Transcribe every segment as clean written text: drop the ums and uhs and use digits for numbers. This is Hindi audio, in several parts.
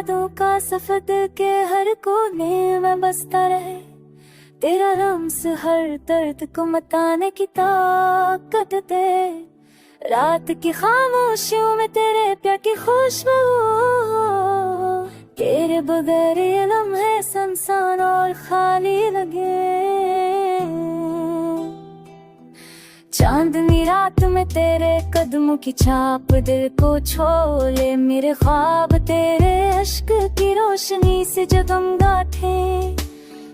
यादों का सफर दिल के हर कोने में बसता रहे। तेरा रम्स हर दर्द को मिटाने की ताकत दे। रात की खामोशियों में तेरे प्यार की खुशबू, तेरे बगैर ये लम्हे सुनसान और खाली लगे। चांदनी रात में तेरे कदमों की छाप दिल को छोले। मेरे ख्वाब तेरे अश्क की रोशनी से जगमगाते।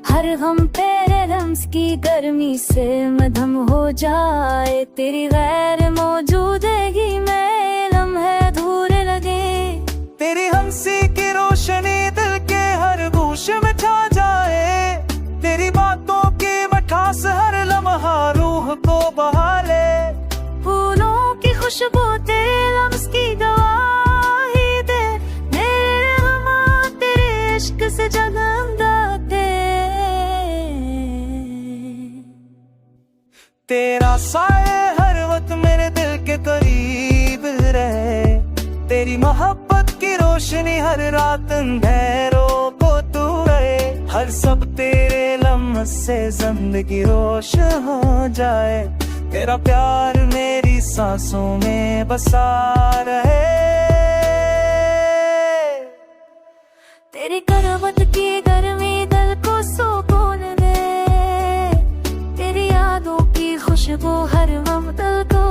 हर गम तेरे रम्स की गर्मी से मधम हो जाए। तेरी गैर मौजूदगी में लम्हे अधूरे लगे। तेरी हंसी की रोशनी दिल के हर गूशे में छा जाए। तेरी बातों की मिठास हर लम्हा रूह को बहा ले। फूलों की खुशबू तेरे लम्स की गवाही दे। मेरे रहमान तेरे इश्क से जगमगाते। तेरा साए हर वक्त मेरे दिल के करीब रहे। तेरी मोहब्बत की रोशनी हर रात अंधेरों को तू रहे। हर सब तेरे लम्हे से जिंदगी रोशन हो जाए। तेरा प्यार मेरी सांसों में बसा रहे। तेरी करवट की गर्मी दिल को सुकून दे। तेरी यादों की खुशबू हर वक्त दिल को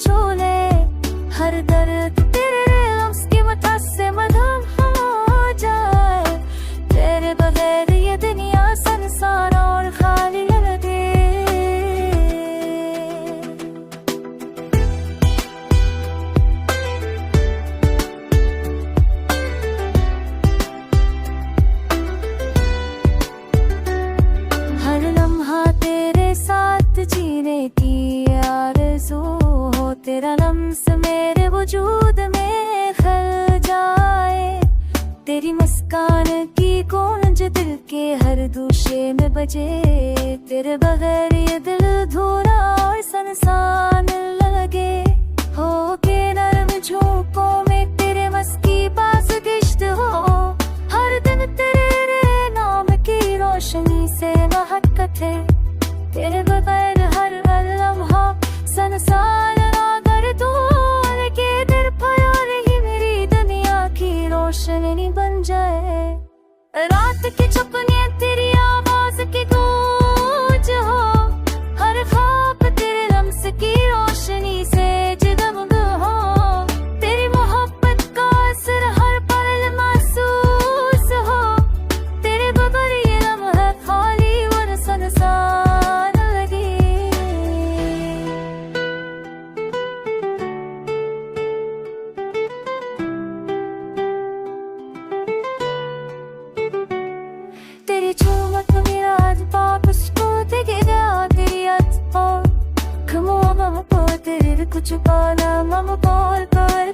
छू ले। हर दर्द तेरे लम्स की मिठास से मधुर हो जाए। तेरे बगैर ये दुनिया संसार और खाली लगे। हर लम्हा तेरे साथ जीने की आरज़ू हो। तेरा लम्स मेरे वजूद में खल जाए। तेरी मुस्कान की गूंज दिल के हर दूशे में बजे। तेरे बगैर ये दिल अधूरा और सुनसान लगे। हो के नरम झोंकों में तेरे मस्की पास गिश्त हो। हर दिन तेरे नाम की रोशनी से महकत है। तेरे बगैर हर लम्हा संसार अगर तू के दिल पर ही मेरी दुनिया की रोशनी बन जाए। रात की चुपने तेरी आवाज की गूंज हो। हर ख्वाब तेरे रम्स की रोशनी से जगमग हो। तेरी मोहब्बत का असर हर पल महसूस हो। तेरे बगैर ये लम्हा खाली और सुनसान लगे। तेरी चुमक मेरा आज वापस को दे गया। तेरी आज तेरे कुछ पाना मम कॉल कर